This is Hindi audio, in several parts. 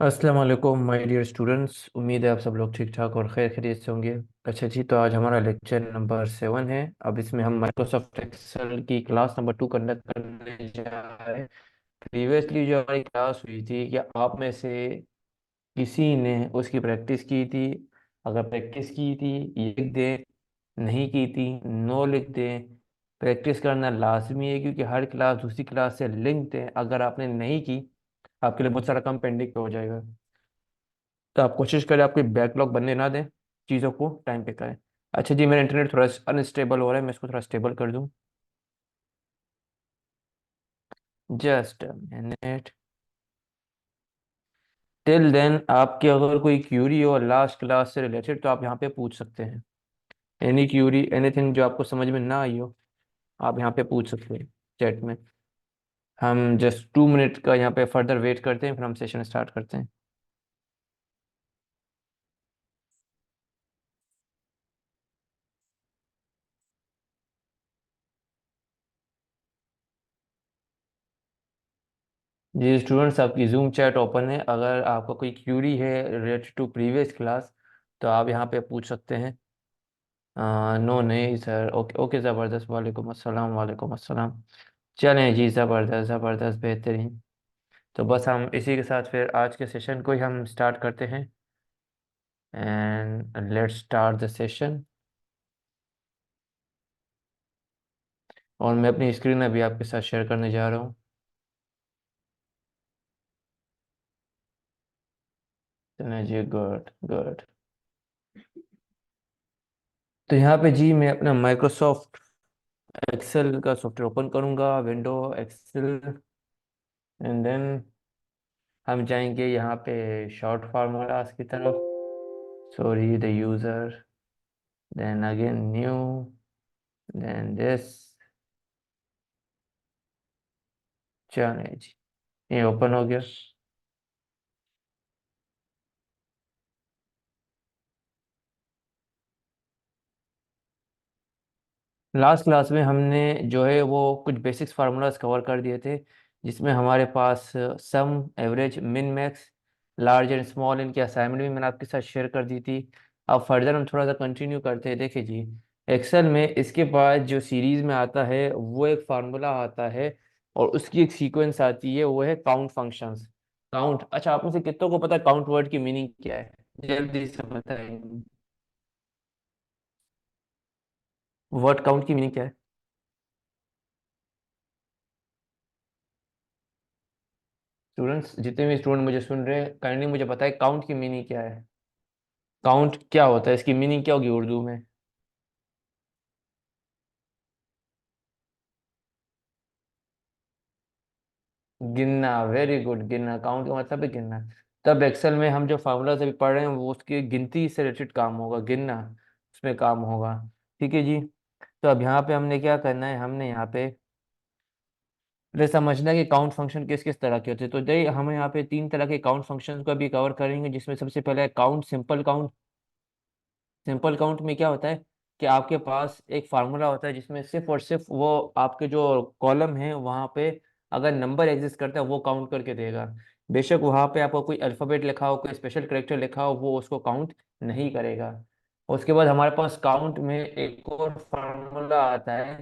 अस्सलाम वालेकुम माय डियर स्टूडेंट्स। उम्मीद है आप सब लोग ठीक ठाक और खैर खैरियत से होंगे। अच्छा जी, तो आज हमारा लेक्चर नंबर 7 है। अब इसमें हम माइक्रोसॉफ्ट एक्सेल की क्लास नंबर 2 कंडक्ट करने जा रहे हैं। प्रीवियसली जो हमारी क्लास हुई थी कि आप में से किसी ने उसकी प्रैक्टिस की थी? अगर प्रैक्टिस की थी लिख दें, नहीं की थी नो लिख दें। प्रैक्टिस करना लाजमी है क्योंकि हर क्लास दूसरी क्लास से लिंक्ड है। अगर आपने नहीं की, आपके लिए बहुत सारा काम पेंडिंग पे हो जाएगा। तो आप कोशिश करें आपकी बैकलॉग बनने ना दें, चीज़ों को टाइम पे करें। अच्छा जी, मेरा इंटरनेट थोड़ा अनस्टेबल हो रहा है, मैं इसको थोड़ा स्टेबल कर दूं। Just a minute. Till then आपकी अगर कोई क्यूरी हो लास्ट क्लास से रिलेटेड तो आप यहाँ पे पूछ सकते हैं। एनी क्यूरी एनीथिंग जो आपको समझ में ना आई हो, आप यहाँ पे पूछ सकते हैं चैट में। हम जस्ट 2 मिनट का यहाँ पे फर्दर वेट करते हैं, फिर हम सेशन स्टार्ट करते हैं। जी स्टूडेंट्स, आपकी जूम चैट ओपन है। अगर आपका कोई क्यूरी है रिलेटेड टू प्रीवियस क्लास तो आप यहाँ पे पूछ सकते हैं। नो नहीं सर। ओके ओके, ज़बरदस्त। वालेकुम अस्सलाम, वालेकुम अस्सलाम। चलें जी, ज़बरदस्त ज़बरदस्त, बेहतरीन। तो बस हम इसी के साथ फिर आज के सेशन को ही हम स्टार्ट करते हैं। And let's start the session. और मैं अपनी स्क्रीन अभी आपके साथ शेयर करने जा रहा हूँ। चलें जी, गुड गुड। तो यहाँ पे जी मैं अपना माइक्रोसॉफ्ट एक्सेल का सॉफ्टवेयर ओपन करूँगा, विंडो एक्सेल। एंड देन हम जाएंगे यहाँ पे शॉर्ट फार्मूलाज की तरफ। Sorry the user, then again new, then this. चलिए जी, ये ओपन हो गया। लास्ट क्लास में हमने जो है वो कुछ बेसिक्स फार्मूलाज कवर कर दिए थे, जिसमें हमारे पास सम, एवरेज, मिन, मैक्स, लार्ज एंड स्मॉल, इनकी असाइनमेंट भी मैंने आपके साथ शेयर कर दी थी। अब फर्दर हम थोड़ा सा कंटिन्यू करते हैं। देखिए जी, एक्सेल में इसके बाद जो सीरीज में आता है वो एक फार्मूला आता है और उसकी एक सीक्वेंस आती है, वो है काउंट फंक्शंस। काउंट, अच्छा आप में से कितनों को पता है काउंट वर्ड की मीनिंग क्या है? जल्दी से बताएं। वर्ड काउंट की मीनिंग क्या है? स्टूडेंट्स, जितने भी स्टूडेंट मुझे सुन रहे हैं, काइंडली मुझे बताएं काउंट की मीनिंग क्या है। काउंट क्या होता है, इसकी मीनिंग क्या होगी उर्दू में? गिनना, वेरी गुड। गिनना, काउंट का मतलब है गिनना। तब एक्सेल में हम जो फार्मूला अभी पढ़ रहे हैं वो उसकी गिनती से रिलेटेड काम होगा, गिनना उसमें काम होगा। ठीक है जी। तो अब यहाँ पे हमने क्या करना है, हमने यहाँ पे पहले समझना है कि काउंट फंक्शन किस किस तरह के होते हैं। तो देखिए, हम यहाँ पे 3 तरह के काउंट फंक्शन को अभी कवर करेंगे, जिसमें सबसे पहले है count, simple count. Simple count में क्या होता है कि आपके पास एक फार्मूला होता है जिसमें सिर्फ और सिर्फ वो आपके जो कॉलम है वहाँ पे अगर नंबर एग्जिस्ट करता है वो काउंट करके देगा। बेशक वहाँ पे आपको कोई अल्फ़ाबेट लिखा हो, कोई स्पेशल करेक्टर लिखा हो, वो उसको काउंट नहीं करेगा। उसके बाद हमारे पास काउंट में एक और फार्मूला आता है,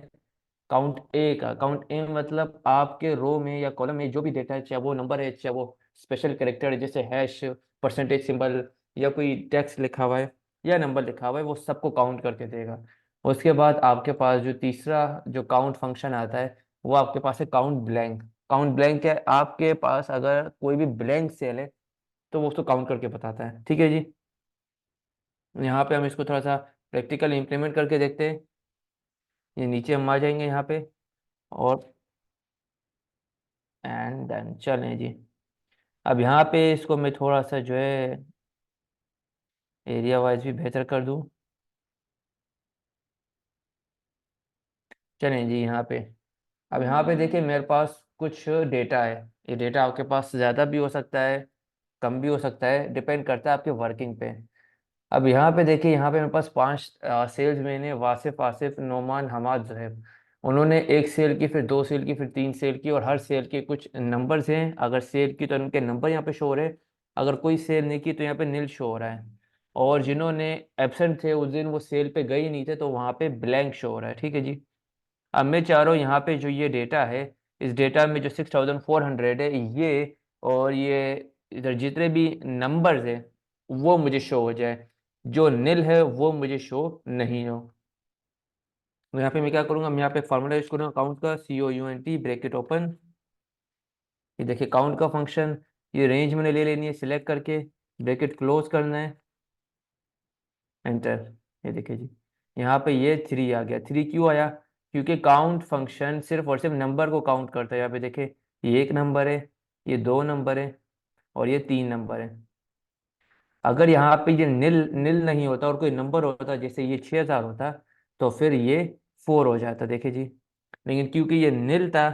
काउंट ए का। काउंट ए मतलब आपके रो में या कॉलम में जो भी डेटा है, चाहे वो नंबर है, चाहे वो स्पेशल करेक्टर है जैसे हैश, परसेंटेज सिंबल, या कोई टेक्स्ट लिखा हुआ है या नंबर लिखा हुआ है, वो सबको काउंट करके देगा। उसके बाद आपके पास जो तीसरा जो काउंट फंक्शन आता है वो आपके पास है काउंट ब्लैंक। काउंट ब्लैंक क्या है, आपके पास अगर कोई भी ब्लैंक सेल है तो वो उसको काउंट करके बताता है। ठीक है जी। यहाँ पे हम इसको थोड़ा सा प्रैक्टिकल इम्प्लीमेंट करके देखते हैं। ये नीचे हम आ जाएंगे यहाँ पे, और एंड देन चलें जी। अब यहाँ पे इसको मैं थोड़ा सा जो है एरिया वाइज भी बेहतर कर दूँ। चलें जी यहाँ पे। अब यहाँ पे देखिए मेरे पास कुछ डेटा है। ये डेटा आपके पास ज़्यादा भी हो सकता है, कम भी हो सकता है, डिपेंड करता है आपके वर्किंग पे। अब यहाँ पे देखिए, यहाँ पे मेरे पास 5 सेल्समैन है, वासिफ, आसिफ, नोमान, हमाद, जहेब। उन्होंने एक सेल की, फिर 2 सेल की, फिर 3 सेल की, और हर सेल के कुछ नंबर्स हैं। अगर सेल की तो उनके नंबर यहाँ पे शो हो रहे हैं, अगर कोई सेल नहीं की तो यहाँ पे नील शो हो रहा है, और जिन्होंने एब्सेंट थे उस दिन वो सेल पे गए ही नहीं थे तो वहाँ पे ब्लैंक शो हो रहा है। ठीक है जी। अब मैं चाह रहा हूँ यहाँ पे जो ये डेटा है, इस डेटा में जो 6400 है ये, और ये इधर जितने भी नंबर्स है वो मुझे शो हो जाए, जो निल है वो मुझे शो नहीं हो। तो यहाँ पे मैं क्या करूँगा, मैं यहाँ पे फॉर्मूला यूज करूँगा काउंट का, COUNT ब्रैकेट ओपन। ये देखिए काउंट का फंक्शन, ये रेंज मैंने ले लेनी है सिलेक्ट करके, ब्रैकेट क्लोज करना है, एंटर। ये देखिए जी, यहाँ पे ये 3 आ गया। 3 क्यों आया? क्योंकि काउंट फंक्शन सिर्फ और सिर्फ नंबर को काउंट करता है। यहाँ पे देखिए ये 1 नंबर है, ये 2 नंबर है, और ये 3 नंबर है। अगर यहाँ पे ये निल निल नहीं होता और कोई नंबर होता, जैसे ये 6000 होता, तो फिर ये 4 हो जाता, देखिए जी। लेकिन क्योंकि ये निल था,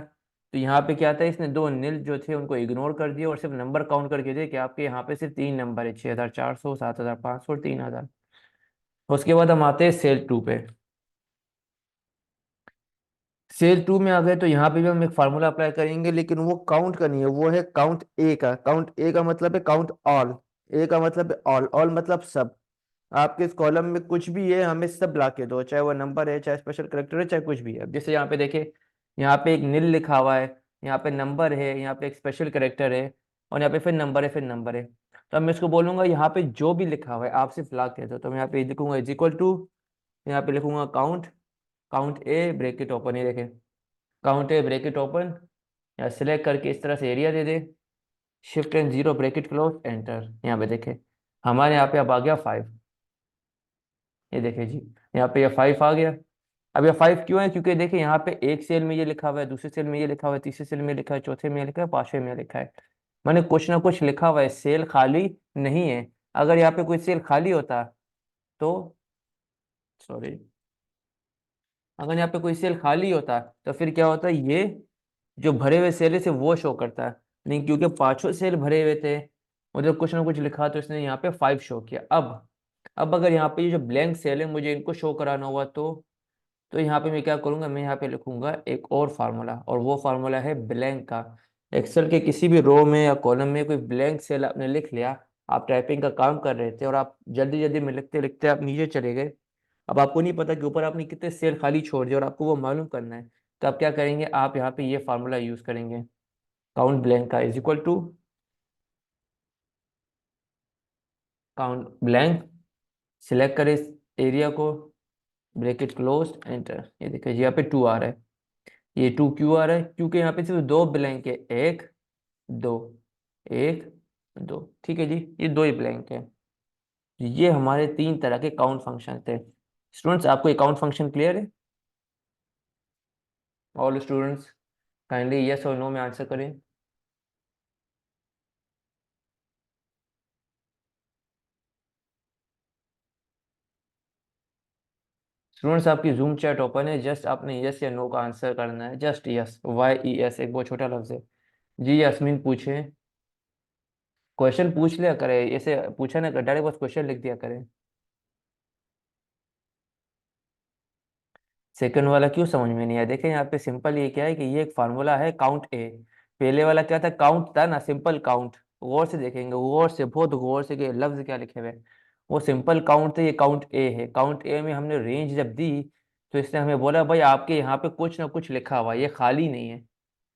तो यहाँ पे क्या था, इसने 2 निल जो थे उनको इग्नोर कर दिया और सिर्फ नंबर काउंट करके दिए कि आपके यहाँ पे सिर्फ 3 नंबर है, 6400, 7500 और 3000। उसके बाद हम आते हैं सेल 2 पे। सेल 2 में आ गए तो यहाँ पे भी हम एक फार्मूला अप्लाई करेंगे, लेकिन वो काउंट का नहीं है, वो है काउंट ए का। काउंट ए का मतलब है काउंट ऑल। ए का मतलब है ऑल, ऑल मतलब सब। आपके इस कॉलम में कुछ भी है हमें सब ला के दो, चाहे वो नंबर है, चाहे स्पेशल करेक्टर है, चाहे कुछ भी है। अब जैसे यहाँ पे देखे, यहाँ पे एक निल लिखा हुआ है, यहाँ पे नंबर है, यहाँ पे एक स्पेशल करेक्टर है, और यहाँ पे फिर नंबर है, फिर नंबर है। तो अब मैं इसको बोलूंगा यहाँ पे जो भी लिखा हुआ है आप सिर्फ ला के दो, तो मैं यहाँ पे लिखूंगा इज इक्वल टू, यहाँ पे लिखूंगा काउंट, काउंट ए ब्रेकेट ओपन, ये देखे काउंट ए ब्रेकेट ओपन, या सिलेक्ट करके इस तरह से area they they, shift and 0 bracket close, enter. यहाँ पे देखे हमारे यहाँ पे अब आ गया 5। ये देखिए जी, यहाँ पे ये 5 आ गया। अब ये 5 क्यों है? क्योंकि देखिए यहाँ पे एक सेल में ये लिखा हुआ है, दूसरे सेल में ये लिखा हुआ है, तीसरे सेल में लिखा है, चौथे में ये लिखा है, पांचवे में ये लिखा है। मैंने कुछ ना कुछ लिखा हुआ है, सेल खाली नहीं है। अगर यहाँ पे कोई सेल खाली होता तो, सॉरी, अगर यहाँ पे कोई सेल खाली होता तो फिर क्या होता, ये जो भरे हुए सेल है सिर्फ वो शो करता है। नहीं, क्योंकि पांचों सेल भरे हुए थे, मतलब कुछ ना कुछ लिखा, तो इसने यहाँ पे 5 शो किया। अब अगर यहाँ पे ये जो ब्लैंक सेल है मुझे इनको शो कराना हुआ तो यहाँ पे मैं क्या करूँगा, मैं यहाँ पे लिखूंगा एक और फार्मूला, और वो फार्मूला है ब्लैंक का। एक्सेल के किसी भी रो में या कॉलम में कोई ब्लैंक सेल आपने लिख लिया, आप टाइपिंग का काम कर रहे थे और आप जल्दी जल्दी में लिखते लिखते आप नीचे चले गए, अब आपको नहीं पता कि ऊपर आपने कितने सेल खाली छोड़ दिए और आपको वो मालूम करना है, तो आप क्या करेंगे, आप यहाँ पे ये फार्मूला यूज करेंगे, काउंट ब्लैंक का is equal to count blank, select करें इस एरिया को, ब्रैकेट क्लोज, एंटर। ये देखिए यहाँ पे 2 आ रहा है। ये 2 क्यों आ रहा है? क्योंकि यहाँ पे सिर्फ 2 ब्लैंक है, एक, दो, एक, दो। ठीक है जी, ये 2 ही ब्लैंक है। ये हमारे 3 तरह के काउंट फंक्शन थे। स्टूडेंट्स, आपको ये काउंट फंक्शन क्लियर है? ऑल स्टूडेंट्स काइंडली यस और नो में आंसर करें। स्टूडेंट्स, आपकी जूम चैट ओपन है, जस्ट आपने यस या नो का आंसर करना है, जस्ट यस, YES, एक बहुत छोटा लफ्ज है। जी यास्मीन पूछे, क्वेश्चन पूछ लिया करे, ऐसे पूछा ना कर, डायरेक्ट बस क्वेश्चन लिख दिया करें। सेकंड वाला क्यों समझ में नहीं आया? देखें यहाँ पे सिंपल ये क्या है कि ये एक फार्मूला है काउंट ए। पहले वाला क्या था, काउंट था ना, सिंपल काउंट। गौर से देखेंगे, गौर से, बहुत गौर से, कि लफ्ज क्या लिखे हुए हैं। वो सिंपल काउंट थे, ये काउंट ए है। काउंट ए में हमने रेंज जब दी तो इसने हमें बोला भाई आपके यहाँ पे कुछ ना कुछ लिखा हुआ है, ये खाली नहीं है।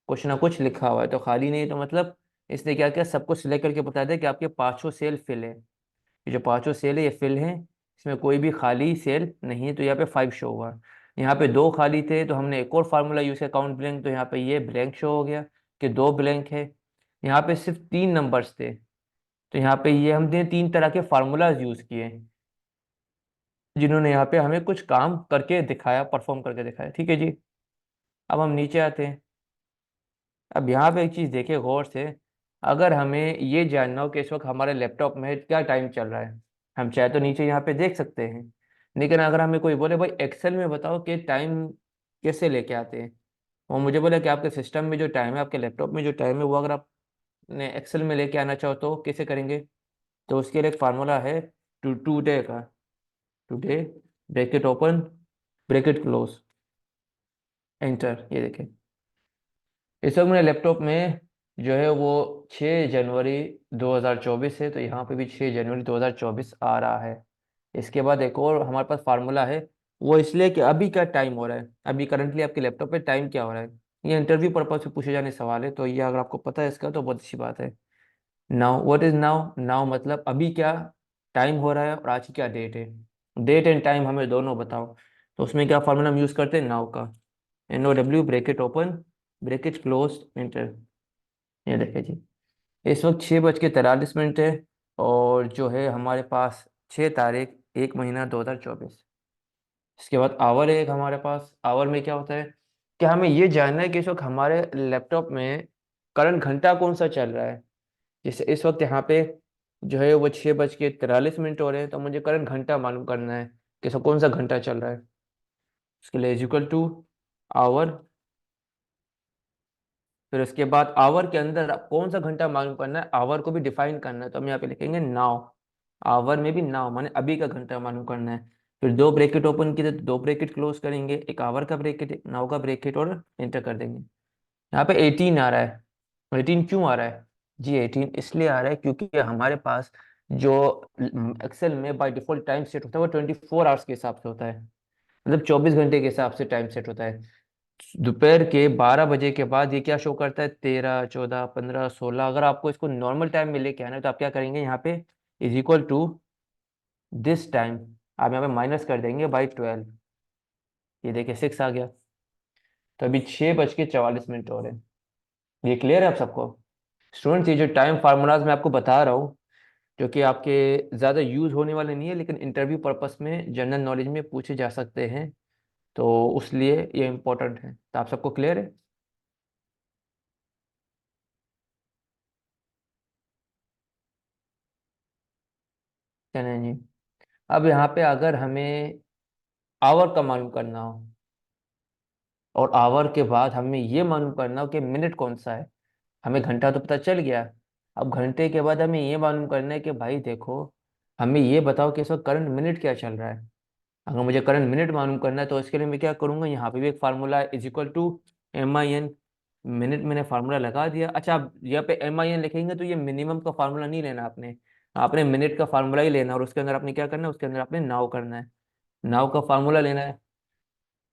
कुछ ना कुछ लिखा हुआ है तो खाली नहीं है, तो मतलब इसने क्या किया, सबको सिलेक्ट करके बता दिया कि आपके पांचों सेल फिल है। ये जो पांचों सेल है ये फिल है, इसमें कोई भी खाली सेल नहीं है, तो यहाँ पे 5 शो हुआ। यहाँ पे 2 खाली थे तो हमने एक और फार्मूला यूज किया काउंट ब्लैंक, तो यहाँ पे ये ब्लैंक शो हो गया कि 2 ब्लैंक है। यहाँ पे सिर्फ 3 नंबर्स थे, तो यहाँ पे ये हमने 3 तरह के फार्मूलाज यूज किए, जिन्होंने यहाँ पे हमें कुछ काम करके दिखाया, परफॉर्म करके दिखाया। ठीक है जी। अब हम नीचे आते हैं। अब यहाँ पे एक चीज़ देखिए गौर से, अगर हमें ये जानना हो कि इस वक्त हमारे लैपटॉप में क्या टाइम चल रहा है, हम चाहे तो नीचे यहाँ पे देख सकते हैं। लेकिन अगर हमें कोई बोले भाई एक्सेल में बताओ कि टाइम कैसे लेके आते हैं, वो मुझे बोले कि आपके सिस्टम में जो टाइम है, आपके लैपटॉप में जो टाइम है, वो अगर आपने एक्सेल में लेके आना चाहो तो कैसे करेंगे? तो उसके लिए एक फार्मूला है, टुडे का। Today bracket open, bracket close, enter. ये देखें, इस वक्त मेरे लैपटॉप में जो है वो 6 जनवरी 2024 है, तो यहाँ पे भी 6 जनवरी 2024 आ रहा है। इसके बाद एक और हमारे पास फार्मूला है, वो इसलिए कि अभी क्या टाइम हो रहा है, अभी करंटली आपके लैपटॉप पे टाइम क्या हो रहा है। ये इंटरव्यू पर्पज से पूछे जाने सवाल है, तो ये अगर आपको पता है इसका तो बहुत अच्छी बात है। Now what is now, now मतलब अभी क्या टाइम हो रहा है और आज की क्या डेट है। डेट एंड टाइम हमें दोनों बताओ। तो उसमें क्या फार्मूला हम यूज करते हैं, नाउ का। NOW bracket open bracket close enter. ये देखिए जी, इस वक्त 6:43 है, और जो है हमारे पास 6 तारीख 1 महीना 2024। इसके बाद आवर है एक हमारे पास। आवर में क्या होता है कि हमें ये जानना है कि इस वक्त हमारे लैपटॉप में करंट घंटा कौन सा चल रहा है। जैसे इस वक्त यहाँ पे जो है वो 6:43 हो रहे हैं, तो मुझे करंट घंटा मालूम करना है कि इसका कौन सा घंटा चल रहा है। उसके लिए इज इक्वल टू आवर, फिर उसके बाद आवर के अंदर कौन सा घंटा मालूम करना है, आवर को भी डिफाइन करना है, तो हम यहाँ पे लिखेंगे नाउ। आवर में भी नाउ माने अभी का घंटा मालूम करना है। फिर दो ब्रैकेट ओपन किए तो दो ब्रैकेट क्लोज करेंगे, एक आवर का ब्रैकेट एक नाउ का ब्रैकेट, और एंटर कर देंगे। यहाँ पे 18 आ रहा है। 18 क्यों आ रहा है जी, 18 इसलिए आ रहा है क्योंकि हमारे पास जो एक्सेल में बाय डिफॉल्ट टाइम सेट होता है वो 24 आवर्स के हिसाब से होता है, मतलब 24 घंटे के हिसाब से टाइम सेट होता है। दोपहर के 12 बजे के बाद ये क्या शो करता है, 13, 14, 15, 16। अगर आपको इसको नॉर्मल टाइम में लेके आना है तो आप क्या करेंगे, यहाँ पे is equal to this time, आप यहाँ पे माइनस कर देंगे बाई 12। ये देखिए 6 आ गया। तो अभी 6:44 हो रहे हैं। ये क्लियर है आप सबको। स्टूडेंट्स, ये जो टाइम फार्मूलाज मैं आपको बता रहा हूँ, जो कि आपके ज़्यादा यूज होने वाले नहीं है, लेकिन इंटरव्यू पर्पस में जनरल नॉलेज में पूछे जा सकते हैं, तो उस लिए ये इम्पोर्टेंट है। तो आप सबको क्लियर है। चलें जी। अब यहाँ पे अगर हमें आवर का मालूम करना हो, और आवर के बाद हमें ये मालूम करना हो कि मिनट कौन सा है। हमें घंटा तो पता चल गया। अब घंटे के बाद हमें ये मालूम करना है कि भाई देखो, हमें ये बताओ कि इस वक्त करंट मिनट क्या चल रहा है। अगर मुझे करंट मिनट मालूम करना है तो इसके लिए मैं क्या करूंगा, यहाँ पे भी एक फार्मूला है, is equal to MIN। Minute मैंने फार्मूला लगा दिया। अच्छा, आप यहाँ पे MIN लिखेंगे तो ये मिनिमम का फार्मूला नहीं लेना आपने, आपने मिनट का फार्मूला ही लेना, और उसके अंदर आपने क्या करना है, उसके अंदर आपने नाउ करना है, नाउ का फार्मूला लेना है।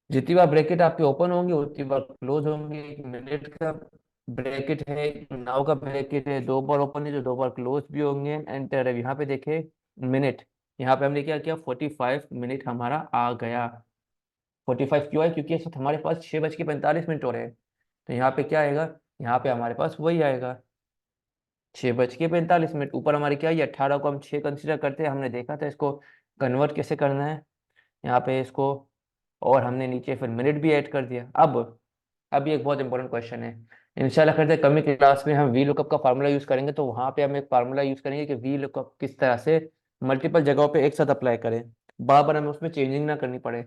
जितनी बार ब्रैकेट आपके ओपन होंगे उतनी बार क्लोज होंगे। एक मिनट का ब्रैकेट है, एक नाउ का ब्रैकेट है, दो बार ओपन है जो दो बार क्लोज भी होंगे। एंटर। अब यहाँ पे देखे मिनट, यहाँ पे हमने क्या किया, 45 मिनट हमारा आ गया। 45 क्यों है, क्योंकि इस वक्त हमारे पास 6:45 हो रहे हैं, तो यहाँ पे क्या आएगा, यहाँ पे हमारे पास वही आएगा, 6:45। ऊपर हमारे क्या, ये 18 को हम 6 कंसिडर करते हैं, हमने देखा था इसको कन्वर्ट कैसे करना है यहाँ पे इसको। और हमने नीचे फिर मिनट भी ऐड कर दिया। अब ये एक बहुत इंपॉर्टेंट क्वेश्चन है। इंशाल्लाह करते हैं कमी क्लास में हम वी लुकअप का फार्मूला यूज करेंगे, तो वहां पे हम एक फार्मूला यूज करेंगे कि वी लुकअप किस तरह से मल्टीपल जगहों पे एक साथ अप्लाई करें, बार बार हमें उसमें चेंजिंग ना करनी पड़े।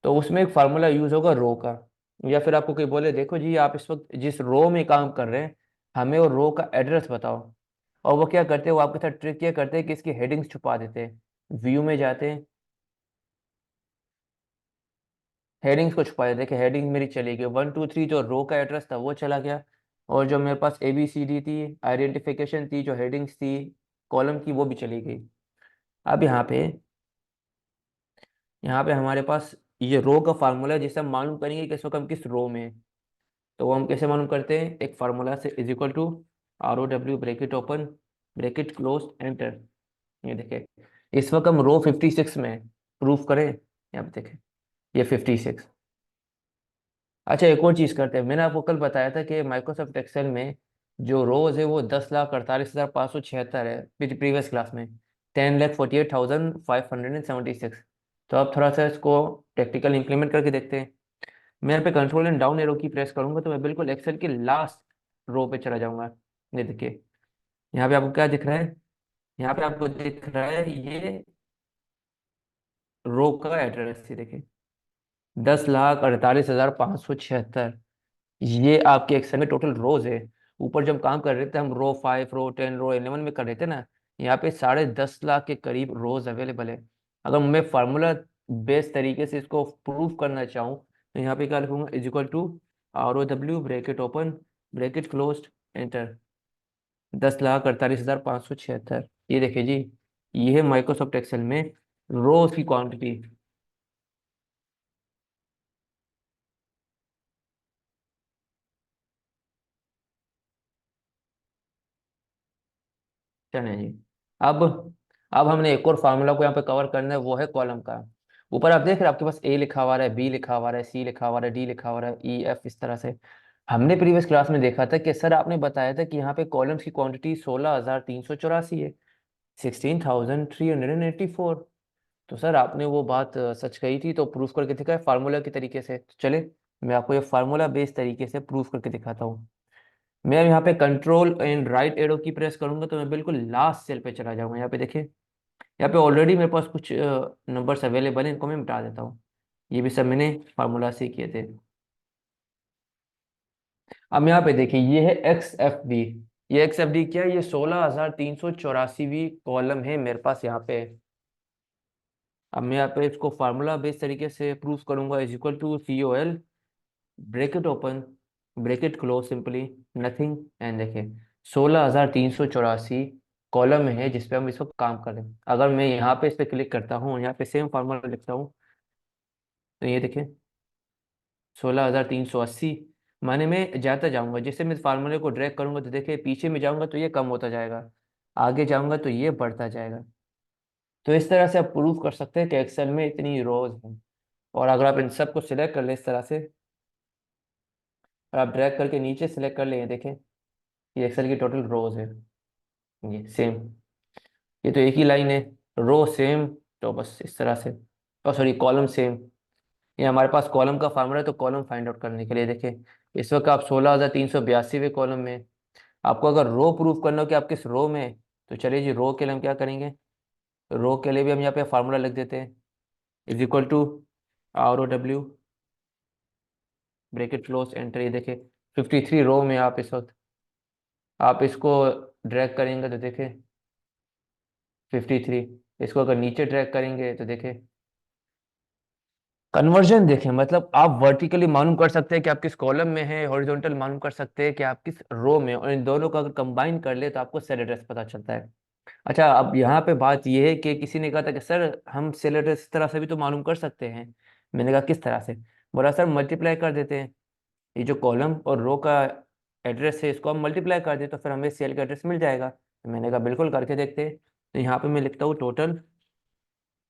तो उसमें एक फार्मूला यूज होगा रो का। या फिर आपको कोई बोले देखो जी आप इस वक्त जिस रो में काम कर रहे हैं, हमें वो रो का एड्रेस बताओ, और वो क्या करते हैं, वो आपके साथ ट्रिक ये करते हैं कि इसकी हेडिंग्स छुपा देते हैं। व्यू में जाते हैं, हेडिंग्स को छुपा देते हैं कि हेडिंग मेरी चली गई, 1 2 3 जो रो का एड्रेस था वो चला गया, और जो मेरे पास ABCD थी, आइडेंटिफिकेशन थी, जो हेडिंग्स थी कॉलम की, वो भी चली गई। अब यहाँ पे हमारे पास ये रो का फार्मूला है, जिससे हम मालूम करेंगे कि इस वक्त हम किस रो में हैं। तो वो हम कैसे मालूम करते हैं, एक फार्मूला से, is equal to ROW bracket open bracket close enter. ये देखें, इस वक्त हम रो 56 में हैं। प्रूफ करें, यहाँ पे देखें ये 56। अच्छा, एक और चीज़ करते हैं, मैंने आपको कल बताया था कि माइक्रोसॉफ्ट एक्सेल में जो रोज है वो 10,48,576 है, प्रीवियस क्लास में 10,48,576। तो अब थोड़ा सा इसको प्रैक्टिकल इंप्लीमेंट करके देखते हैं। मैं यहाँ पे कंट्रोल एंड डाउन एरो की प्रेस करूंगा तो मैं बिल्कुल एक्सेल की लास्ट रो पे चला जाऊंगा। ये देखिए, यहाँ पे आपको क्या दिख रहा है, यहाँ पे आपको दिख रहा है ये रो का एड्रेस। ये देखिए 10,48,576, ये आपके एक्सेल में टोटल रोज है। ऊपर जब हम काम कर रहे थे हम रो 5 रो 10 रो 11 में कर रहे थे ना, यहाँ पे 10.5 लाख के करीब रोज अवेलेबल है। अगर मैं फार्मूला बेस्ड तरीके से इसको प्रूव करना चाहूँ तो यहाँ पे क्या लिखूंगा, is equal to ROW bracket open bracket closed enter. 10,48,576, ये देखिए जी, ये है माइक्रोसॉफ्ट एक्सेल में रोज की क्वांटिटी। चलिए जी। अब अब हमने एक और फार्मूला को यहाँ पे कवर करना है, वो है कॉलम का। ऊपर आप देख रहे हैं, आपके पास ए लिखा हुआ है, बी लिखा हुआ है, सी लिखा हुआ है, डी लिखा हुआ है, ई एफ, इस तरह से। हमने प्रीवियस क्लास में देखा था कि सर आपने बताया था कि यहाँ पे कॉलम्स की क्वांटिटी 16,384 है, 16,384। तो सर आपने वो बात सच कही थी, तो प्रूफ करके दिखाया फार्मूला के तरीके से। तो चले, मैं आपको ये फार्मूला बेस्ड तरीके से प्रूफ करके दिखाता हूँ। मैं यहाँ पे कंट्रोल एंड राइट एरो की प्रेस करूंगा तो मैं बिल्कुल लास्ट सेल पे चला जाऊंगा। यहाँ पे देखिए, यहाँ पे ऑलरेडी मेरे पास कुछ नंबर्स अवेलेबल हैं, इनको मैं मिटा देता हूँ। ये भी सब मैंने फार्मूला से किए थे। अब यहाँ पे देखिए, ये है एक्स एफ डी। ये एक्स एफ डी क्या है? ये 16,384वीं कॉलम है मेरे पास यहाँ पे। अब मैं यहाँ पे इसको फार्मूला बेस्ड तरीके से प्रूफ करूंगा। Is equal to C O L, bracket open, bracket close, simply nothing. And देखिए, 16,384 कॉलम है जिसपे हम इसको काम करें। अगर मैं यहाँ पे इस पे क्लिक करता हूँ, यहाँ पे सेम फार्मूला लिखता हूँ, तो ये देखिए 16,380। माने मैं जाता जाऊंगा, जैसे मैं इस फार्मूले को ड्रैग करूंगा तो देखिए, पीछे में जाऊंगा तो ये कम होता जाएगा, आगे जाऊंगा तो ये बढ़ता जाएगा। तो इस तरह से आप प्रूव कर सकते हैं कि एक्सेल में इतनी रोज हैं। और अगर आप इन सबको सिलेक्ट कर ले इस तरह से, और आप ड्रैग करके नीचे सिलेक्ट कर ले, ये देखें, ये एक्सेल की टोटल रोज है। ये सेम, ये तो एक ही लाइन है, रो सेम। तो बस इस तरह से, और सॉरी कॉलम सेम। ये हमारे पास कॉलम का फार्मूला है, तो कॉलम फाइंड आउट करने के लिए देखिए, इस वक्त आप 16,382वें कॉलम में। आपको अगर रो प्रूफ करना हो कि आप किस रो में हैं, तो चलिए जी, रो के लिए हम क्या करेंगे, रो के लिए भी हम यहाँ पे फार्मूला लिख देते हैं। Is equal to R O W, bracket close, enter. ये देखिए 53 रो में आप इस वक्त, आप इसको ड्रैग करेंगे तो देखें 53। इसको अगर नीचे ड्रैग करेंगे तो देखें, कन्वर्जन देखें, मतलब आप वर्टिकली मालूम कर सकते हैं कि आप किस कॉलम में हैं, हॉरिजॉन्टल मालूम कर सकते हैं कि आप किस रो में, और इन दोनों को अगर कंबाइन कर ले तो आपको सेल एड्रेस पता चलता है। अच्छा, अब यहाँ पे बात ये है कि किसी ने कहा था कि सर हम सेल एड्रेस इस तरह से भी तो मालूम कर सकते हैं। मैंने कहा किस तरह से? बोला सर मल्टीप्लाई कर देते हैं, ये जो कॉलम और रो का एड्रेस है इसको हम मल्टीप्लाई कर दें तो फिर हमें सेल का एड्रेस मिल जाएगा। तो मैंने कहा बिल्कुल करके देखते हैं। तो यहाँ पे मैं लिखता हूँ टोटल,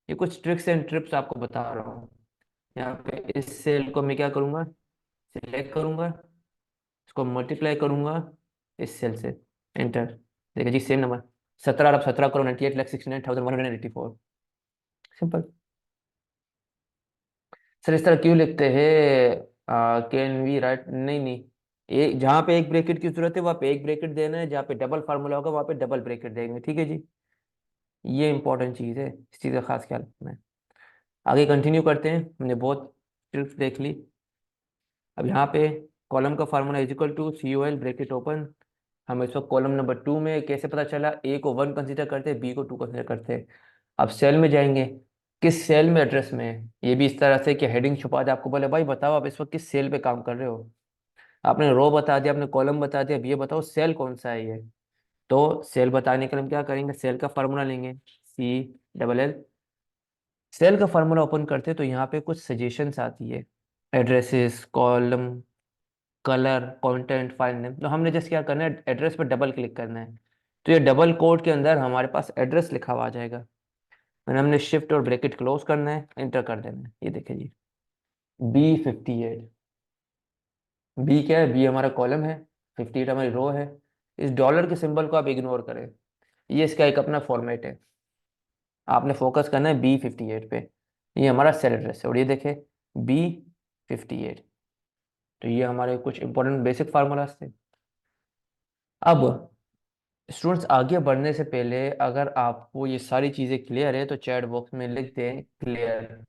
ये कुछ ट्रिक्स एंड ट्रिप्स आपको बता रहा हूँ। यहाँ पे इस सेल को मैं क्या करूँगा, सिलेक्ट करूँगा, इसको मल्टीप्लाई करूँगा इस सेल से, एंटर। देखिए जी, सेम नंबर, 17 अरब 17 करोड़ 98,69,184। सिंपल। सर इस तरह क्यों लिखते हैं? कैन वी राइट, नहीं नहीं, एक जहाँ पे एक ब्रैकेट की जरूरत है वहाँ पे एक ब्रैकेट देना है, जहाँ पे डबल फार्मूला होगा वहाँ पे डबल ब्रैकेट देंगे, ठीक है जी। ये इंपॉर्टेंट चीज़ है, इस चीज़ का खास ख्याल रखना है। आगे कंटिन्यू करते हैं, हमने बहुत ट्रिक्स देख ली। अब यहाँ पे कॉलम का formula is equal to C O L, bracket open. हम इसको कॉलम नंबर 2 में कैसे पता चला, ए को 1 कंसीडर करते हैं, बी को 2 कंसीडर करते हैं। अब सेल में जाएंगे, किस सेल में एड्रेस में है, ये भी इस तरह से कि हेडिंग छुपा दे, आपको बोले भाई बताओ आप इस वक्त किस सेल पे काम कर रहे हो। आपने रो बता दिया, आपने कॉलम बता दिया, अब ये बताओ सेल कौन सा है ये। तो सेल बताने के लिए हम क्या करेंगे, सेल का फार्मूला लेंगे, सी डबल एल। सेल का फार्मूला ओपन करते हैं तो यहाँ पे कुछ सजेशंस आती है, addresses, column, colour, content, file name. तो हमने जस्ट क्या करना है, एड्रेस पर डबल क्लिक करना है। तो ये डबल कोड के अंदर हमारे पास एड्रेस लिखा हुआ आ जाएगा। मैंने हमने शिफ्ट और ब्रैकेट क्लोज करना है, एंटर कर देना है। ये देखिए जी, B58। बी क्या है? बी हमारा कॉलम है, 58 हमारी रो है। इस डॉलर के सिंबल को आप इग्नोर करें, ये इसका एक अपना फॉर्मेट है। आपने फोकस करना है B58 पे। ये हमारा सेल एड्रेस है, और ये देखें B58। तो ये हमारे कुछ इंपॉर्टेंट बेसिक फार्मूलाज थे। अब स्टूडेंट्स, आगे बढ़ने से पहले अगर आपको ये सारी चीज़ें क्लियर है तो चैट बॉक्स में लिख दें क्लियर।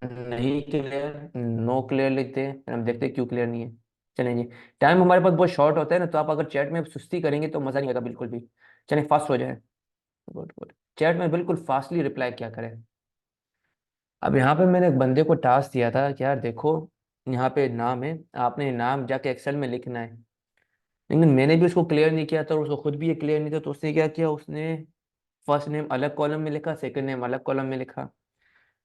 नहीं क्लियर, नो क्लियर लिखते हैं, फिर हम देखते हैं क्यों क्लियर नहीं है। चलें जी, टाइम हमारे पास बहुत शॉर्ट होता है ना, तो आप अगर चैट में सुस्ती करेंगे तो मज़ा नहीं आएगा बिल्कुल भी। चलें फास्ट हो जाए। गुड गुड, चैट में बिल्कुल फास्टली रिप्लाई क्या करें। अब यहाँ पे मैंने एक बंदे को टास्क दिया था कि यार देखो, यहाँ पे नाम है, आपने नाम जाके एक्सेल में लिखना है। लेकिन मैंने भी उसको क्लियर नहीं किया था और उसको खुद भी ये क्लियर नहीं था, तो उसने क्या किया, उसने फर्स्ट नेम अलग कॉलम में लिखा, सेकंड नेम अलग कॉलम में लिखा।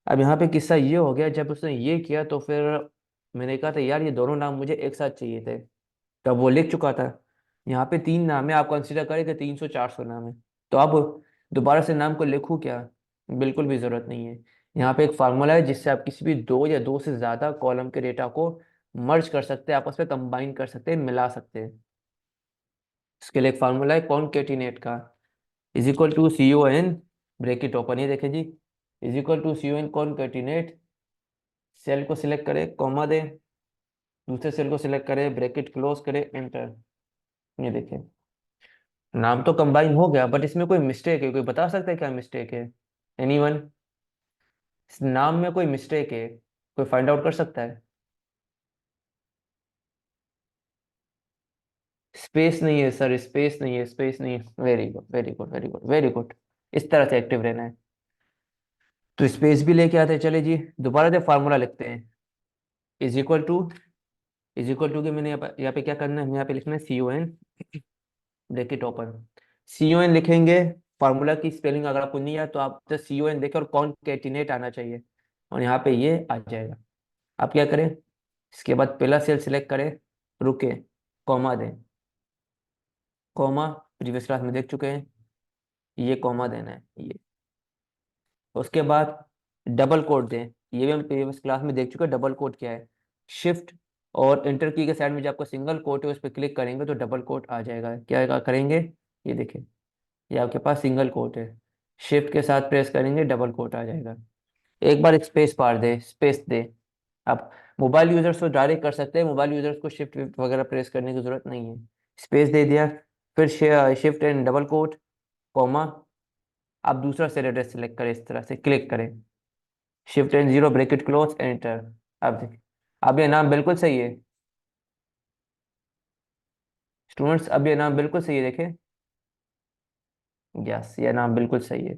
अब यहाँ पे किस्सा ये हो गया, जब उसने ये किया तो फिर मैंने कहा था यार ये दोनों नाम मुझे एक साथ चाहिए थे, तब वो लिख चुका था। यहाँ पे 3 नाम है, आप कंसिडर करें कि 300 400 नाम है, तो अब दोबारा से नाम को लिखूं क्या? बिल्कुल भी जरूरत नहीं है। यहाँ पे एक फार्मूला है जिससे आप किसी भी दो या दो से ज्यादा कॉलम के डेटा को मर्ज कर सकते हैं, आपस में कंबाइन कर सकते हैं, मिला सकते हैं। इसके लिए एक फार्मूला है कॉनकेटिनेट का, is equal to CON, bracket open, ये देखें जी, is equal to CON concatenate, cell को सिलेक्ट करें, कॉमा दें, दूसरे सेल को सिलेक्ट करें, ब्रैकेट क्लोज करें, एंटर। ये देखें, नाम तो कंबाइन हो गया, बट इसमें कोई मिस्टेक है, कोई बता सकता है क्या मिस्टेक है? एनीवन? इस नाम में कोई मिस्टेक है, कोई फाइंड आउट कर सकता है? स्पेस नहीं है सर, स्पेस नहीं है, स्पेस नहीं है। Very good, very good, very good, very good. इस तरह से एक्टिव रहना है। तो स्पेस भी लेके आते हैं, चले जी, दोबारा से फार्मूला लिखते हैं। Is equal to, is equal to के मैंने यहाँ पे क्या करना है, हमें यहाँ पे लिखना है CON, ब्रैकेट ओपन। CON लिखेंगे, फार्मूला की स्पेलिंग अगर आपको नहीं है तो आप जस्ट CON देखें और कॉनकेटिनेट आना चाहिए, और यहाँ पे ये आ जाएगा। आप क्या करें, इसके बाद पहला सेल सिलेक्ट करें, रुके, कॉमा दें, कॉमा, प्रीवियस क्लास में देख चुके हैं, ये कॉमा देना है ये। उसके बाद डबल कोट दें, ये भी हम प्रीवियस क्लास में देख चुके हैं डबल कोट क्या है। शिफ्ट और इंटर की के साइड में जो आपका सिंगल कोट है उस पर क्लिक करेंगे तो डबल कोट आ जाएगा, क्या करेंगे, ये देखें, ये आपके पास सिंगल कोट है, शिफ्ट के साथ प्रेस करेंगे डबल कोट आ जाएगा। एक बार स्पेस पार दे, स्पेस दे। आप मोबाइल यूजर्स तो डायरेक्ट कर सकते हैं, मोबाइल यूजर्स को शिफ्ट वगैरह प्रेस करने की जरूरत नहीं है। स्पेस दे दिया, फिर shift and double quote, comma, आप दूसरा सेल एड्रेस सेलेक्ट करें, इस तरह से क्लिक करें, shift and zero, bracket close, enter. अब देखिए, अब ये नाम बिल्कुल सही है स्टूडेंट्स, अब ये नाम बिल्कुल सही है, देखें, यस ये नाम बिल्कुल सही है।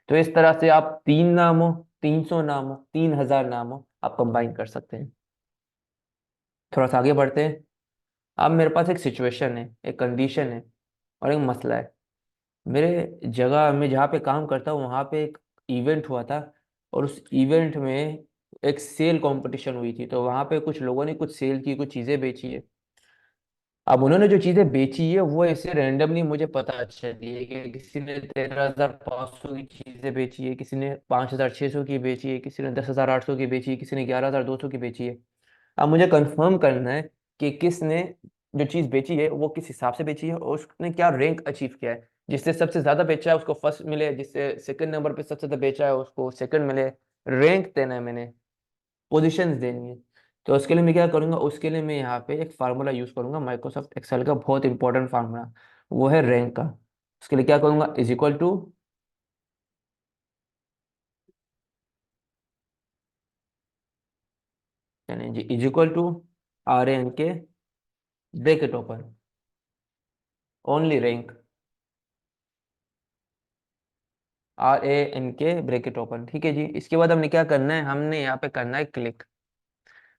तो इस तरह से आप 3 नामों, 300 नामों, 3000 नामों आप कंबाइन कर सकते हैं। थोड़ा सा आगे बढ़ते हैं। अब मेरे पास एक सिचुएशन है, एक कंडीशन है और एक मसला है। मेरे जगह में जहाँ पे काम करता हूँ वहाँ पे एक इवेंट हुआ था, और उस इवेंट में एक सेल कंपटीशन हुई थी, तो वहाँ पे कुछ लोगों ने कुछ सेल की, कुछ चीज़ें बेची है। अब उन्होंने जो चीज़ें बेची है वो ऐसे रैंडमली मुझे पता चली है कि किसी ने 13,500 की चीज़ें बेची है, किसी ने 5,600 की बेची है, किसी ने 10,800 की बेची है, किसी ने 11,200 की बेची है। अब मुझे कंफर्म करना है कि किसने जो चीज़ बेची है वो किस हिसाब से बेची है और उसने क्या रैंक अचीव किया है। जिससे सबसे ज़्यादा बेचा है उसको फर्स्ट मिले, जिससे सेकंड नंबर पे सबसे ज़्यादा बेचा है उसको सेकंड मिले। रैंक देना है मैंने, पोजीशंस देनी है। तो उसके लिए मैं क्या करूँगा, उसके लिए मैं यहाँ पे एक फार्मूला यूज़ करूँगा माइक्रोसॉफ्ट एक्सेल का, बहुत इंपॉर्टेंट फार्मूला, वो है रैंक का। उसके लिए क्या करूँगा, इज इक्वल टू, यानी जी is equal to RANK, bracket open, only rank, RANK bracket open, ठीक है जी। इसके बाद हमने क्या करना है, हमने यहाँ पे करना है क्लिक,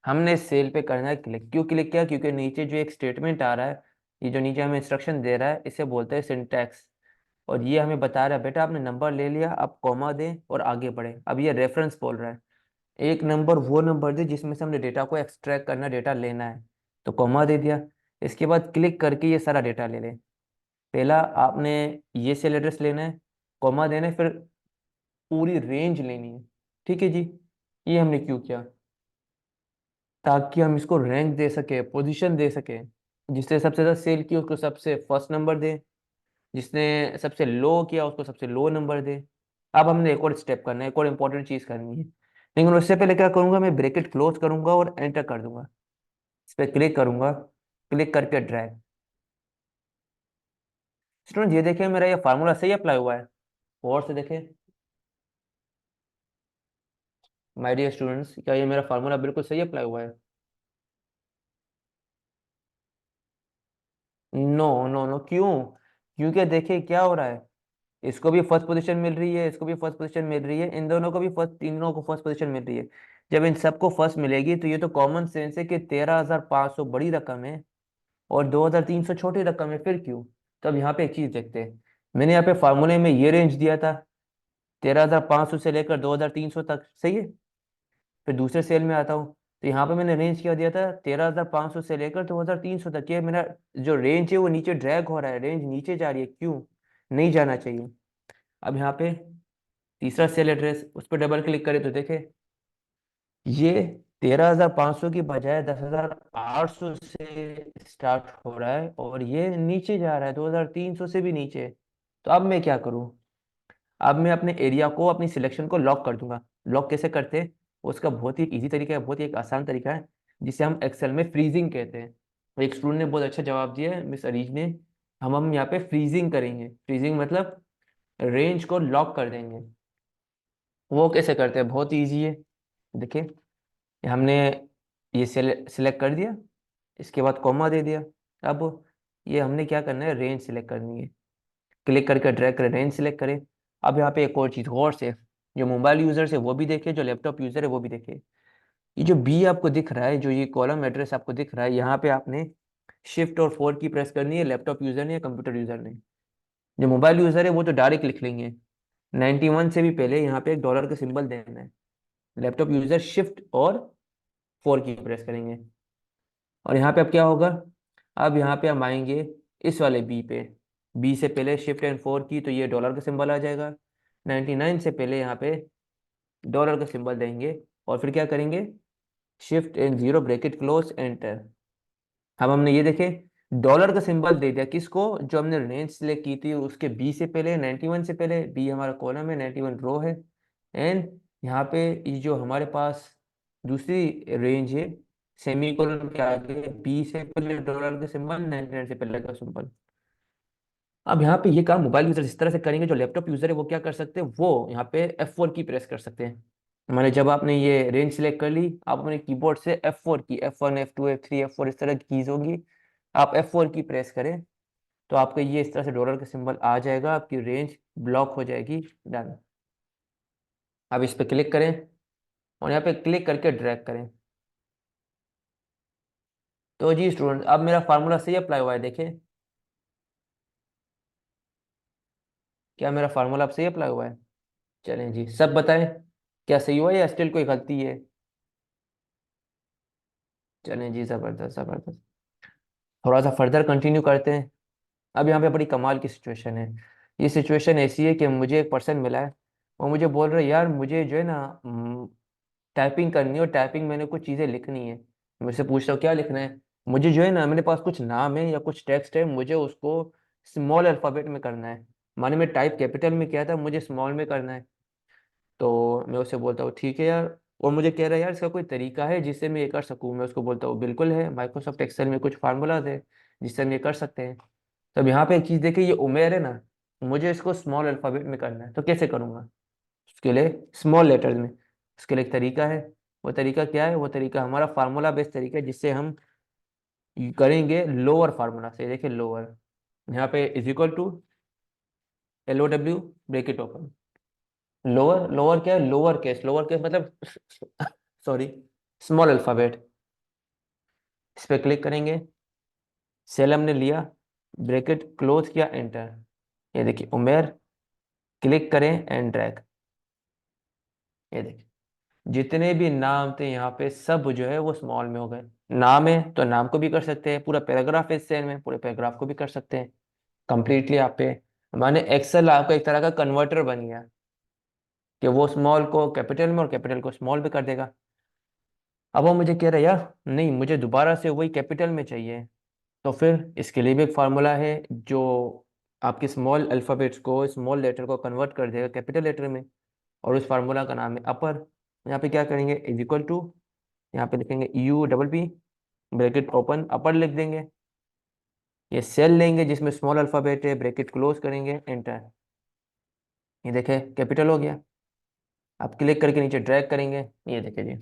हमने सेल पे करना है क्लिक। क्यों क्लिक किया, क्योंकि नीचे जो एक स्टेटमेंट आ रहा है, ये जो नीचे हमें इंस्ट्रक्शन दे रहा है इसे बोलते हैं सिंटैक्स। और ये हमें बता रहा है बेटा आपने नंबर ले लिया, आप कॉमा दें और आगे बढ़े। अब ये रेफरेंस बोल रहा है, एक नंबर वो नंबर दे जिसमें से हमने डेटा को एक्सट्रैक्ट करना, डेटा लेना है, तो कॉमा दे दिया। इसके बाद क्लिक करके ये सारा डेटा ले लें। पहला आपने ये सेल एड्रेस लेना है, कॉमा देना है, फिर पूरी रेंज लेनी है, ठीक है जी। ये हमने क्यों किया, ताकि हम इसको रैंक दे सके, पोजीशन दे सके। जिसने सबसे ज़्यादा सेल की उसको सबसे फर्स्ट नंबर दे, जिसने सबसे लो किया उसको सबसे लो नंबर दे। अब हमने एक और स्टेप करना है, एक और इंपॉर्टेंट चीज़ करनी है, लेकिन उससे पहले क्या करूंगा, मैं ब्रैकेट क्लोज करूंगा और एंटर कर दूंगा। इस पर क्लिक करूंगा, क्लिक करके ड्रैग। स्टूडेंट ये देखिए मेरा ये फार्मूला सही अप्लाई हुआ है, और से देखें माय डियर स्टूडेंट्स, क्या ये मेरा फार्मूला बिल्कुल सही अप्लाई हुआ है? नो, नो, नो, क्यों? क्योंकि देखिए क्या हो रहा है, इसको भी फर्स्ट पोजीशन मिल रही है, इसको भी फर्स्ट पोजीशन मिल रही है, इन दोनों को भी फर्स्ट, तीनों को फर्स्ट पोजीशन मिल रही है। जब इन सबको फर्स्ट मिलेगी तो ये तो कॉमन सेंस है कि 13,500 बड़ी रकम है, और 2300 छोटी रकम है, फिर क्यों? तो अब यहाँ पे एक चीज देखते हैं। मैंने यहाँ पे फार्मूले में ये रेंज दिया था, 13,500 से लेकर 2300 तक, सही है। फिर दूसरे सेल में आता हूँ, तो यहाँ पे मैंने रेंज क्या दिया था, 13,500 से लेकर 2300 तक। ये मेरा जो रेंज है वो नीचे ड्रैग हो रहा है, रेंज नीचे जा रही है, क्यों? नहीं जाना चाहिए। अब यहाँ पे तीसरा सेल एड्रेस, उस पर डबल क्लिक करें तो देखे, ये 13,500 की बजाय 10,800 से स्टार्ट हो रहा है, और ये नीचे जा रहा है 2300 से भी नीचे। तो अब मैं क्या करूं? अब मैं अपने एरिया को, अपनी सिलेक्शन को लॉक कर दूंगा। लॉक कैसे करते हैं? उसका बहुत ही इजी तरीका है, बहुत ही एक आसान तरीका है, जिसे हम एक्सेल में फ्रीजिंग कहते हैं। तो एक स्टूडेंट ने बहुत अच्छा जवाब दिया है, मिस अरीज ने। हम यहाँ पे फ्रीजिंग करेंगे। फ्रीजिंग मतलब रेंज को लॉक कर देंगे। वो कैसे करते हैं? बहुत ईजी है। देखिए, हमने ये सिलेक्ट कर दिया, इसके बाद कॉमा दे दिया। अब ये हमने क्या करना है, रेंज सिलेक्ट करनी है। क्लिक करके ड्रैग करें, रेंज सिलेक्ट करें। अब यहाँ पे एक और चीज़ गौर से, जो मोबाइल यूजर है वो भी देखे, जो लैपटॉप यूजर है वो भी देखे। ये जो बी आपको दिख रहा है, जो ये कॉलम एड्रेस आपको दिख रहा है, यहाँ पे आपने शिफ्ट और 4 की प्रेस करनी है, लैपटॉप यूजर ने या कंप्यूटर यूजर ने। जो मोबाइल यूजर है वो तो डायरेक्ट लिख लेंगे। 91 से भी पहले यहाँ पे एक डॉलर का सिंबल देना है। लैपटॉप यूजर शिफ्ट और 4 की प्रेस करेंगे। और यहाँ पे अब क्या होगा? अब यहाँ पे हम आएंगे इस वाले बी पे। बी से पहले शिफ्ट एंड 4 की, तो ये डॉलर का सिंबल आ जाएगा। 99 से पहले यहाँ पे डॉलर का सिंबल देंगे, और फिर क्या करेंगे, shift and 0 bracket close enter. अब हमने ये देखे, डॉलर का सिंबल दे दिया किसको, जो हमने रेंज सिलेक्ट की थी उसके बी से पहले, 91 से पहले। बी हमारा कॉलम है, 91 रो है। एंड यहाँ पे ये जो हमारे पास दूसरी रेंज है, सेमी कॉलन के आगे बी से पहले डॉलर का सिंबल, 99 से पहले का सिंबल। अब यहाँ पे ये काम मोबाइल यूजर इस तरह से करेंगे। जो लैपटॉप यूजर है वो क्या कर सकते हैं, वो यहाँ पे F4 की प्रेस कर सकते हैं। मैंने जब आपने ये रेंज सिलेक्ट कर ली, आप अपने कीबोर्ड से F4 की, F1 F2 F3 F4 इस तरह की कीज होगी, आप F4 की प्रेस करें, तो आपका ये इस तरह से डॉलर का सिंबल आ जाएगा, आपकी रेंज ब्लॉक हो जाएगी। डन। अब इस पे क्लिक करें, और यहाँ पे क्लिक करके ड्रैग करें। तो जी स्टूडेंट, अब मेरा फार्मूला सही अप्लाई हुआ है, देखें क्या मेरा फार्मूला अब सही अप्लाई हुआ है? चलें जी, सब बताएं, क्या सही हुआ या स्टिल कोई गलती है? चलें जी, ज़बरदस्त ज़बरदस्त। थोड़ा सा फर्दर कंटिन्यू करते हैं। अब यहाँ पे बड़ी कमाल की सिचुएशन है। ये सिचुएशन ऐसी है कि मुझे एक पर्सन मिला है, वो मुझे बोल रहा है, यार मुझे जो है ना टाइपिंग करनी है, और टाइपिंग मैंने कुछ चीज़ें लिखनी है। मुझसे पूछता हूँ क्या लिखना है। मुझे जो है ना, मेरे पास कुछ नाम है या कुछ टेक्स्ट है, मुझे उसको स्मॉल अल्फ़ाबेट में करना है। माने मैं टाइप कैपिटल में किया था, मुझे स्मॉल में करना है। तो मैं उससे बोलता हूँ ठीक है यार। और मुझे कह रहा है यार, इसका कोई तरीका है जिससे मैं ये कर सकूँ? मैं उसको बोलता हूँ बिल्कुल है, माइक्रोसॉफ्ट एक्सेल में कुछ फार्मूलाज है जिससे हम ये कर सकते हैं। तब यहाँ पे एक चीज़ देखिए, ये उमेर है ना, मुझे इसको स्मॉल अल्फ़ाबेट में करना है, तो कैसे करूँगा? उसके लिए स्मॉल लेटर्स में, उसके लिए एक तरीका है। वो तरीका क्या है? वो तरीका हमारा फार्मूला बेस्ड तरीका है, जिससे हम करेंगे लोअर फार्मूला से। देखिए लोअर, यहाँ पे is equal to LOW bracket open. Lower, lower क्या है? लोअर केस मतलब सॉरी, स्मॉल अल्फाबेट। इस पे क्लिक करेंगे, सेल हमने लिया, ब्रैकेट क्लोज किया, एंटर। ये देखिए उमेर, क्लिक करें एंड ड्रैग। ये देखिए जितने भी नाम थे यहाँ पे, सब जो है वो स्मॉल में हो गए। नाम है तो नाम को भी कर सकते हैं, पूरा पैराग्राफ है इस सेल में, पूरे पैराग्राफ को भी कर सकते हैं कंप्लीटली। आप पे माने एक्सेल आपका एक तरह का कन्वर्टर बन गया, कि वो स्मॉल को कैपिटल में और कैपिटल को स्मॉल में कर देगा। अब वो मुझे कह रहा है यार नहीं, मुझे दोबारा से वही कैपिटल में चाहिए। तो फिर इसके लिए भी एक फार्मूला है, जो आपके स्मॉल अल्फ़ाबेट्स को, स्मॉल लेटर को कन्वर्ट कर देगा कैपिटल लेटर में, और उस फार्मूला का नाम है अपर। यहाँ पे क्या करेंगे, इज इक्वल टू, यहाँ पे लिखेंगे UPP ब्रैकेट ओपन, अपर लिख देंगे। ये सेल लेंगे जिसमें स्मॉल अल्फ़ाबेट है, ब्रैकेट क्लोज करेंगे, एंटर। ये देखें कैपिटल हो गया। आप क्लिक करके नीचे ड्रैग करेंगे, ये देखिए जी,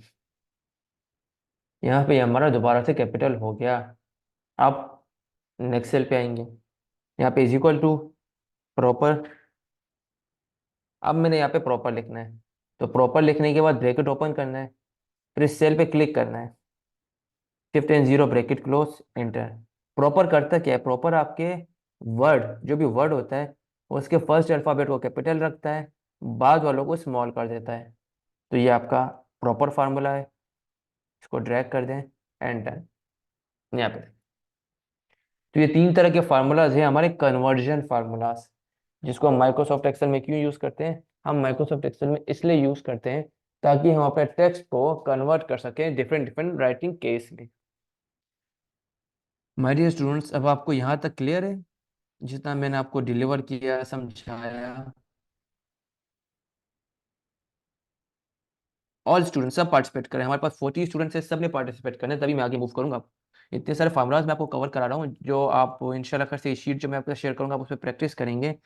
यहाँ पे हमारा दोबारा से कैपिटल हो गया। अब नेक्स्ट सेल पे आएंगे, यहाँ पे इज इक्वल टू प्रॉपर। अब मैंने यहाँ पे प्रॉपर लिखना है, तो प्रॉपर लिखने के बाद ब्रैकेट ओपन करना है, फिर इस सेल पे क्लिक करना है, shift and 0 bracket close, enter. Proper करता क्या है, प्रॉपर आपके वर्ड, जो भी वर्ड होता है उसके फर्स्ट अल्फाबेट को कैपिटल रखता है, बाद वालों को स्मॉल कर देता है। तो ये आपका प्रॉपर फार्मूला है। इसको ड्रैग कर दें, एंड डन। यहाँ पे तो ये तीन तरह के फार्मूलाज हैं हमारे कन्वर्जन फार्मूलाज, जिसको हम माइक्रोसॉफ्ट एक्सेल में क्यों यूज करते हैं, हम माइक्रोसॉफ्ट एक्सेल में इसलिए यूज करते हैं ताकि हम अपने टेक्स्ट को कन्वर्ट कर सकें डिफरेंट डिफरेंट राइटिंग केस में। माय डियर स्टूडेंट्स, अब आपको यहाँ तक क्लियर है जितना मैंने आपको डिलीवर किया, समझाया? ऑल स्टूडेंट्स सब पार्टिसिपेट करें, हमारे पास 40 स्टूडेंट्स हैं, सब ने पार्टिसिपेट करना है, तभी मैं आगे मूव करूंगा। इतने सारे फार्मूलाज मैं आपको कवर करा रहा हूँ, जो आप इंशाल्लाह खैर से शीट जो मैं आपके साथ शेयर करूंगा आप उस पर प्रैक्टिस करेंगे।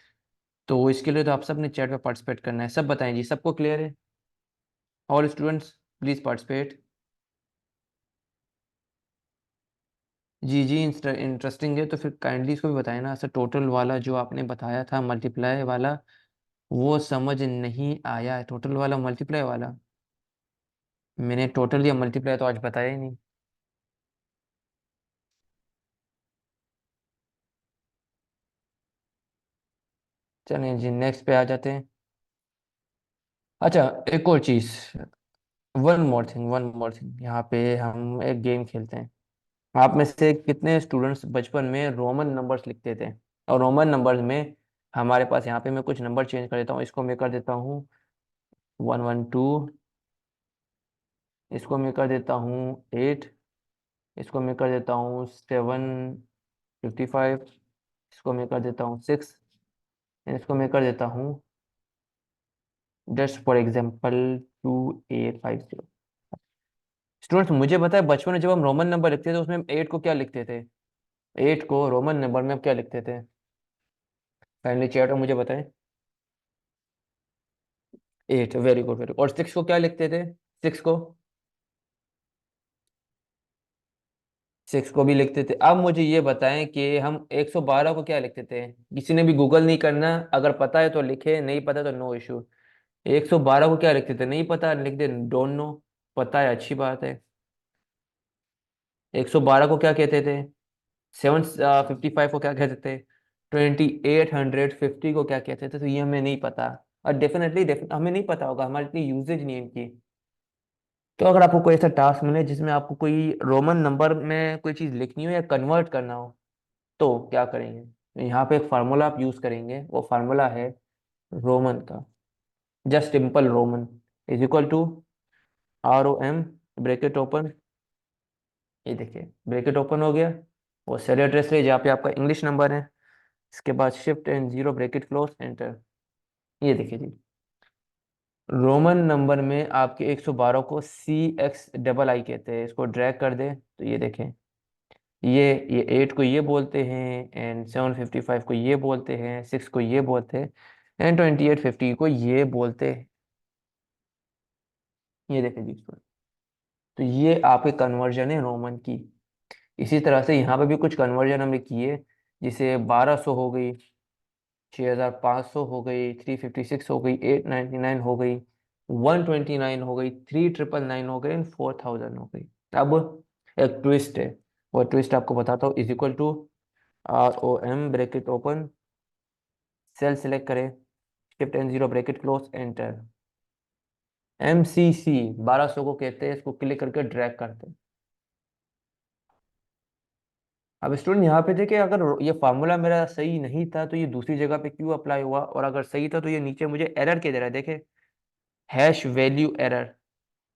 तो इसके लिए तो आप सब ने चैट पे पार्टिसिपेट करना है। सब बताएं जी, सबको क्लियर है? All students please participate. जी जी, इंटरेस्टिंग है तो फिर काइंडली इसको भी बताएं ना सर। टोटल वाला जो आपने बताया था मल्टीप्लाई वाला, वो समझ नहीं आया है। टोटल वाला मल्टीप्लाई वाला, मैंने टोटल या मल्टीप्लाई तो आज बताया ही नहीं। चलें जी, नेक्स्ट पे आ जाते हैं। अच्छा, एक और चीज़, वन मोर थिंग, यहाँ पे हम एक गेम खेलते हैं। आप में से कितने स्टूडेंट्स बचपन में रोमन नंबर्स लिखते थे? और रोमन नंबर्स में हमारे पास यहाँ पे मैं कुछ नंबर चेंज कर देता हूँ, इसको मैं कर देता हूँ 112, इसको मैं कर देता हूँ 8, इसको मैं कर देता हूँ 755, इसको मैं कर देता हूँ 6, इसको मैं कर देता हूँ जस्ट फॉर एग्जाम्पल 2850। स्टूडेंट्स मुझे पता है बचपन में जब हम रोमन नंबर लिखते थे उसमें हम 8 को क्या लिखते थे, 8 को रोमन नंबर में हम क्या लिखते थे? काइंडली चैट में मुझे बताएं। 8, वेरी गुड वेरी गुड। और 6 को क्या लिखते थे? 6 को, 6 को भी लिखते थे। अब मुझे ये बताएं कि हम 112 को क्या लिखते थे? किसी ने भी गूगल नहीं करना, अगर पता है तो लिखे, नहीं पता तो नो इशू। 112 को क्या लिखते थे? नहीं पता, लिख दे डोंट नो। पता है, अच्छी बात है। 112 को क्या कहते थे? 755 को क्या कहते थे? 2850 को क्या कहते थे? तो ये हमें नहीं पता। और डेफिनेटली हमें नहीं पता होगा, हमारी इतनी यूजेज नहीं है इनकी। तो अगर आपको कोई ऐसा टास्क मिले जिसमें आपको कोई रोमन नंबर में कोई चीज़ लिखनी हो या कन्वर्ट करना हो, तो क्या करेंगे? तो यहाँ पे एक फार्मूला आप यूज करेंगे, वो फार्मूला है रोमन का। Just simple Roman is equal to ROM, bracket open. ये देखिए ब्रैकेट ओपन हो गया, वो सेल एड्रेस है जहाँ पे आपका इंग्लिश नंबर है। इसके बाद shift and zero, bracket close, enter. ये देखिए जी, रोमन नंबर में आपके 112 को CXII कहते हैं। इसको ड्रैग कर दे तो ये देखें, ये 8 को ये बोलते हैं, एंड 755 को ये बोलते हैं, 6 को ये बोलते हैं, एंड 2850 को ये बोलते हैं। ये देखें जी इसको। तो ये आपके कन्वर्जन है रोमन की। इसी तरह से यहाँ पे भी कुछ कन्वर्जन हमने किए, जैसे 1200 हो गई, 6500 हो गई, 356 हो गई, 899 हो गई, 129 हो गई, 3999 हो गई, एंड 4000 हो गई। अब एक ट्विस्ट है, वो ट्विस्ट आपको बताता हूँ। Is equal to ROM, bracket open, cell select करें, shift and zero, bracket close, enter. MCC 1200 को कहते हैं, इसको क्लिक करके ड्रैग करते हैं। अब स्टूडेंट यहाँ पे देखिए, अगर ये फार्मूला मेरा सही नहीं था तो ये दूसरी जगह पे क्यों अप्लाई हुआ, और अगर सही था तो ये नीचे मुझे एरर के दे रहा है, देखे हैश वैल्यू एरर।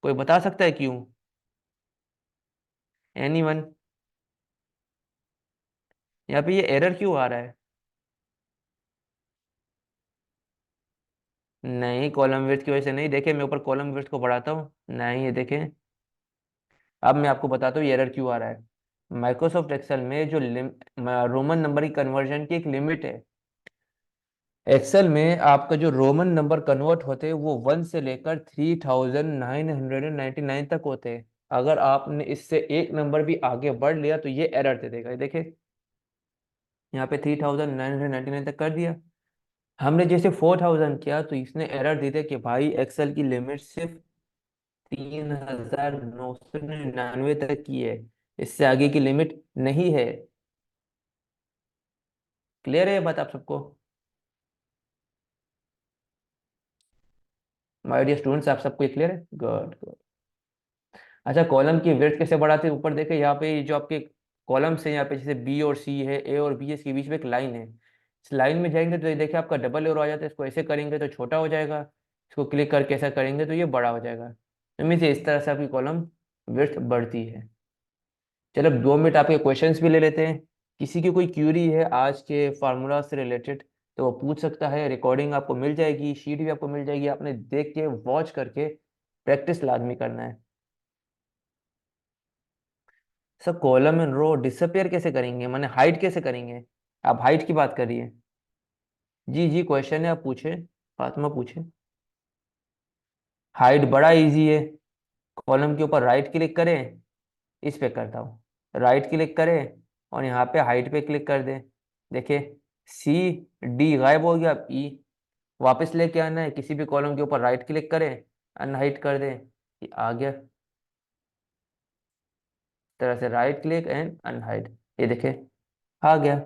कोई बता सकता है क्यों? एनीवन? यहाँ पे ये एरर क्यों आ रहा है? नहीं, कॉलम विड्थ की वजह से नहीं। देखे मैं ऊपर कॉलम विड्थ को बढ़ाता हूँ, नहीं, ये देखें। अब मैं आपको बताता हूँ ये एरर क्यों आ रहा है। माइक्रोसॉफ्ट एक्सेल में जो रोमन नंबर की कन्वर्जन की एक लिमिट है। एक्सेल में आपका जो रोमन नंबर कन्वर्ट होते हैं वो 1 से लेकर 3999 तक होते हैं। अगर आपने इससे एक नंबर भी आगे बढ़ लिया तो ये एरर दे देगा। ये देखे यहाँ पे 3999 तक कर दिया, हमने जैसे 4000 किया तो इसने एरर दे दिया कि भाई एक्सेल की लिमिट सिर्फ 3999 तक की है, इससे आगे की लिमिट नहीं है। क्लियर है ये बात आप सबको? माय डियर स्टूडेंट्स, आप सबको क्लियर है? Good good. अच्छा, कॉलम की विड्थ कैसे बढ़ाते हैं? ऊपर देखे यहाँ पे, ये जो आपके कॉलम्स हैं यहाँ पे, जैसे बी और सी है, ए और बी है, इसके बीच में एक लाइन है। इस लाइन में जाएंगे तो ये देखिए आपका डबल एरो आ जाता है। इसको ऐसे करेंगे तो छोटा हो जाएगा, इसको क्लिक करके ऐसा करेंगे तो ये बड़ा हो जाएगा। तो मीन्स इस तरह से आपकी कॉलम विड्थ बढ़ती है। चलो, अब 2 मिनट आपके क्वेश्चंस भी ले लेते हैं। किसी की कोई क्यूरी है आज के फार्मूला से रिलेटेड तो वो पूछ सकता है। रिकॉर्डिंग आपको मिल जाएगी, शीट भी आपको मिल जाएगी, आपने देख के वॉच करके प्रैक्टिस लाजमी करना है। Sir, column and row disappear कैसे करेंगे, माने हाइड कैसे करेंगे? आप हाइट की बात करिए। जी जी, क्वेश्चन है, आप पूछे, फातिमा पूछे। हाइट बड़ा इजी है। कॉलम के ऊपर राइट क्लिक करें, इस पे करता हूँ, राइट क्लिक करें और यहाँ पे हाइट पे क्लिक कर दें। देखिए, सी डी गायब हो गया। अब ई वापस लेके आना है, किसी भी कॉलम के ऊपर राइट क्लिक करें, अनहाइट कर दें, ये आ गया। इस तरह से राइट क्लिक एंड अनहाइड, ये देखिए आ गया।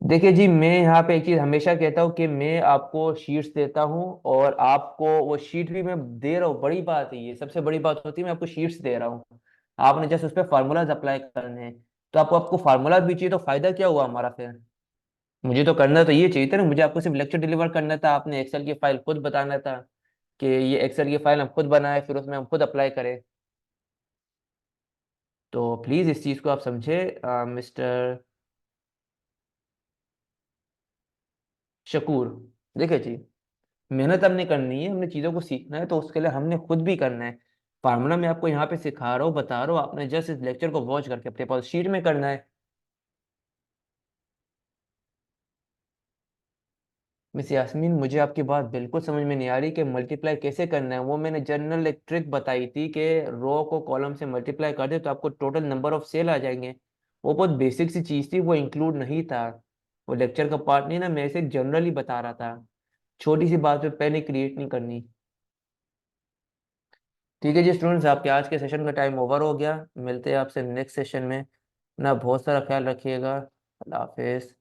देखिए जी, मैं यहाँ पे एक चीज हमेशा कहता हूँ कि मैं आपको शीट्स देता हूँ और आपको वो शीट भी मैं दे रहा हूँ। बड़ी बात है, ये सबसे बड़ी बात होती है, मैं आपको शीट्स दे रहा हूँ। आपने जस्ट उस पर फार्मूलाज अप्लाई करने हैं। तो आपको आपको फार्मूलाज भी चाहिए तो फायदा क्या हुआ हमारा फिर? मुझे तो करना तो ये चाहिए था ना, मुझे आपको सिर्फ लेक्चर डिलीवर करना था, आपने एक्सेल की फाइल खुद बताना था कि ये एक्सेल की फाइल हम खुद बनाए, फिर उसमें हम खुद अप्लाई करें। तो प्लीज इस चीज को आप समझे, मिस्टर शकूर। देखिए जी, मेहनत हमने करनी है, हमने चीज़ों को सीखना है, तो उसके लिए हमने खुद भी करना है। फार्मूला मैं आपको यहाँ पे सिखा रहा हूँ, बता रहा हूँ, आपने जस्ट इस लेक्चर को वॉच करके अपने पास शीट में करना है। मिस यास्मीन, मुझे आपकी बात बिल्कुल समझ में नहीं आ रही कि मल्टीप्लाई कैसे करना है। वो मैंने जनरल एक ट्रिक बताई थी कि रो को कॉलम से मल्टीप्लाई कर दे तो आपको टोटल नंबर ऑफ सेल आ जाएंगे। वो बहुत बेसिक सी चीज़ थी, वो इंक्लूड नहीं था, वो लेक्चर का पार्ट नहीं ना, मैं इसे जनरली बता रहा था। छोटी सी बात पे पहले क्रिएट नहीं करनी। ठीक है जी स्टूडेंट्स, आपके आज के सेशन का टाइम ओवर हो गया। मिलते हैं आपसे नेक्स्ट सेशन में। अपना बहुत सारा ख्याल रखिएगा। अल्लाह हाफिज़।